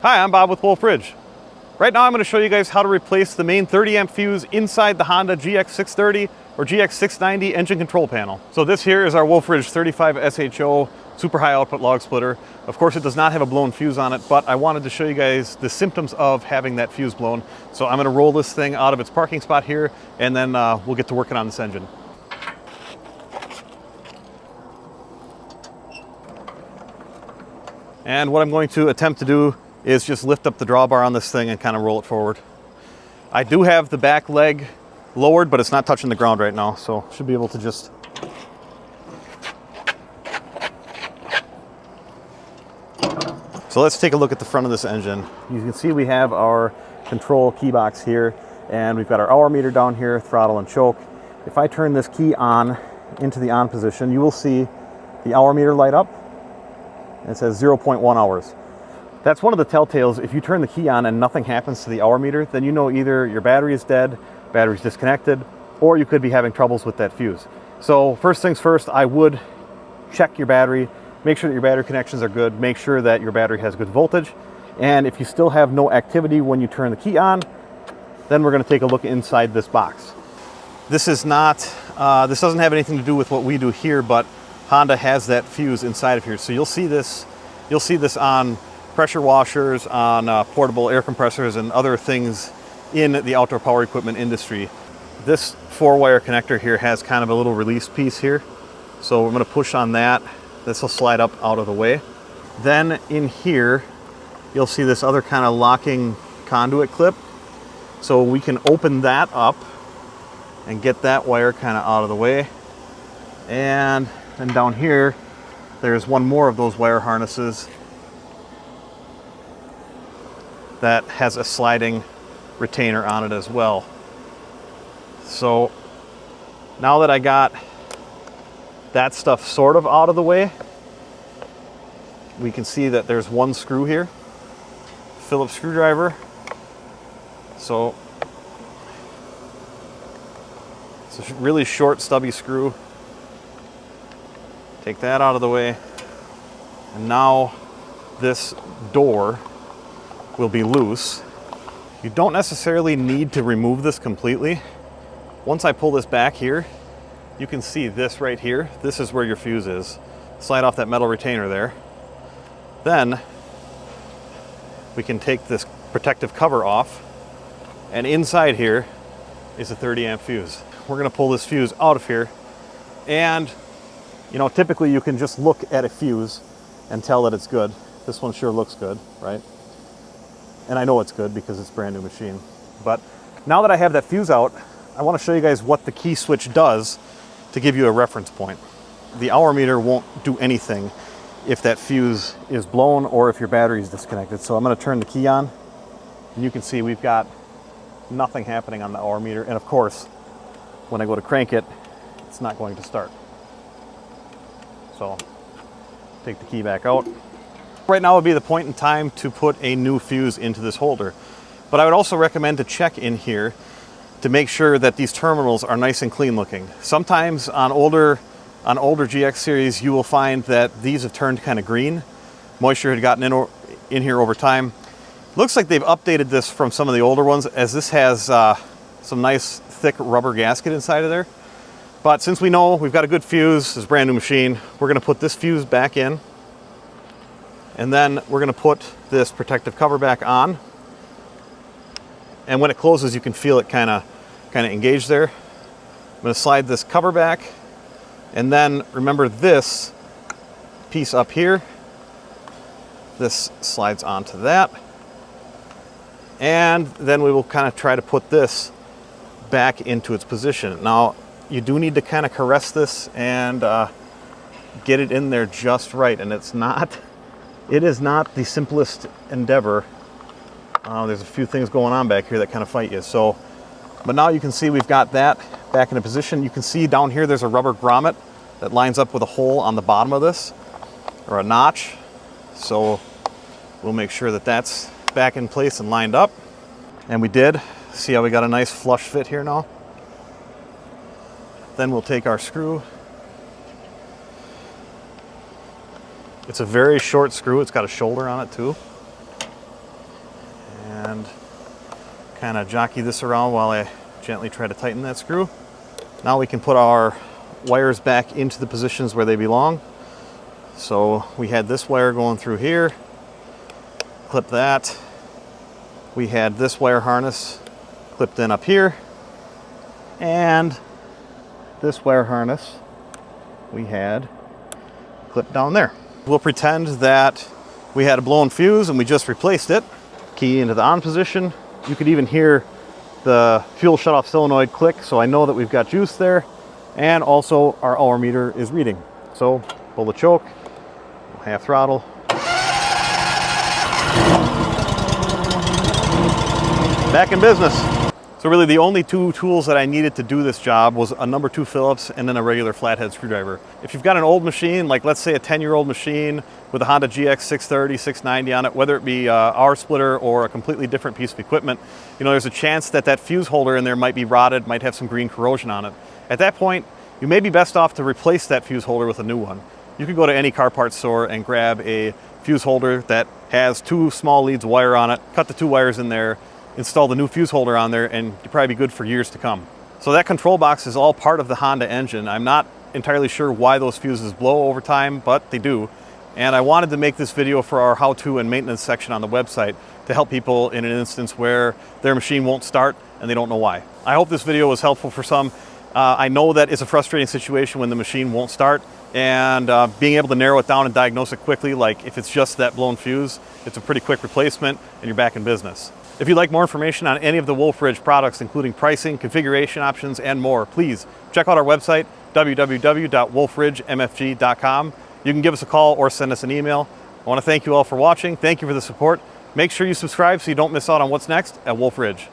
Hi, I'm Bob with Wolfe. Right now I'm going to show you guys how to replace the main 30 amp fuse inside the Honda GX630 or GX690 engine control panel. So this here is our Wolfe 35 SHO super high output log splitter. Of course it does not have a blown fuse on it, but I wanted to show you guys the symptoms of having that fuse blown. So I'm going to roll this thing out of its parking spot here and then we'll get to working on this engine. And what I'm going to attempt to do is just lift up the drawbar on this thing and kind of roll it forward. I do have the back leg lowered, but it's not touching the ground right now, so should be able to just So let's take a look at the front of this engine. You can see we have our control key box here, and we've got our hour meter down here, throttle and choke. If I turn this key on into the on position, you will see the hour meter light up. It says 0.1 hours. That's one of the telltales. If you turn the key on and nothing happens to the hour meter, then you know either your battery is dead, battery's disconnected, or you could be having troubles with that fuse. So first things first, I would check your battery, make sure that your battery connections are good, make sure that your battery has good voltage, and if you still have no activity when you turn the key on, then we're going to take a look inside this box. This is not, this doesn't have anything to do with what we do here, but Honda has that fuse inside of here. So you'll see this on pressure washers, on portable air compressors and other things in the outdoor power equipment industry. This 4-wire connector here has kind of a little release piece here. So we're going to push on that. This will slide up out of the way. Then in here, you'll see this other kind of locking conduit clip. So we can open that up and get that wire kind of out of the way. And then down here, there's one more of those wire harnesses that has a sliding retainer on it as well. So now that I got that stuff sort of out of the way, we can see that there's one screw here, Phillips screwdriver. So it's a really short stubby screw. Take that out of the way, and now this door will be loose. You don't necessarily need to remove this completely. Once I pull this back here, you can see this right here. This is where your fuse is. Slide off that metal retainer there. Then we can take this protective cover off, and inside here is a 30 amp fuse. We're gonna pull this fuse out of here, and you know, typically you can just look at a fuse and tell that it's good. This one sure looks good, right? And I know it's good because it's a brand new machine. But now that I have that fuse out, I want to show you guys what the key switch does to give you a reference point. The hour meter won't do anything if that fuse is blown or if your battery is disconnected. So I'm going to turn the key on, and you can see we've got nothing happening on the hour meter. And of course, when I go to crank it, it's not going to start. So take the key back out. Right now would be the point in time to put a new fuse into this holder. But I would also recommend to check in here to make sure that these terminals are nice and clean looking. Sometimes on older GX series, you will find that these have turned kind of green. Moisture had gotten in here over time. Looks like they've updated this from some of the older ones, as this has some nice thick rubber gasket inside of there. But since we know we've got a good fuse, it's a brand new machine, we're gonna put this fuse back in, and then we're gonna put this protective cover back on. And when it closes, you can feel it kind of engage there. I'm gonna slide this cover back, and then remember this piece up here, this slides onto that. And then we will kind of try to put this back into its position. Now, you do need to kind of caress this and get it in there just right. And it is not the simplest endeavor. There's a few things going on back here that kind of fight you. So, but now you can see we've got that back into position. You can see down here there's a rubber grommet that lines up with a hole on the bottom of this, or a notch. So we'll make sure that that's back in place and lined up. And we did. See how we got a nice flush fit here now? Then we'll take our screw. It's a very short screw. It's got a shoulder on it too. Kind of jockey this around while I gently try to tighten that screw. Now we can put our wires back into the positions where they belong. So we had this wire going through here, clip that. We had this wire harness clipped in up here, and this wire harness we had clipped down there. We'll pretend that we had a blown fuse and we just replaced it. Key into the on position. You could even hear the fuel shutoff solenoid click, so I know that we've got juice there, and also our hour meter is reading. So pull the choke, half throttle. Back in business. So really the only two tools that I needed to do this job was a number 2 Phillips and then a regular flathead screwdriver. If you've got an old machine, like let's say a 10-year-old machine with a Honda GX630, 690 on it, whether it be our splitter or a completely different piece of equipment, you know, there's a chance that that fuse holder in there might be rotted, might have some green corrosion on it. At that point, you may be best off to replace that fuse holder with a new one. You can go to any car parts store and grab a fuse holder that has 2 small leads of wire on it, cut the 2 wires in there, install the new fuse holder on there, and you'll probably be good for years to come. So that control box is all part of the Honda engine. I'm not entirely sure why those fuses blow over time, but they do. And I wanted to make this video for our how-to and maintenance section on the website to help people in an instance where their machine won't start and they don't know why. I hope this video was helpful for some. I know that it's a frustrating situation when the machine won't start, and being able to narrow it down and diagnose it quickly, like if it's just that blown fuse, it's a pretty quick replacement and you're back in business. If you'd like more information on any of the Wolfe Ridge products, including pricing, configuration options, and more, please check out our website, www.wolferidgemfg.com. You can give us a call or send us an email. I want to thank you all for watching. Thank you for the support. Make sure you subscribe so you don't miss out on what's next at Wolfe Ridge.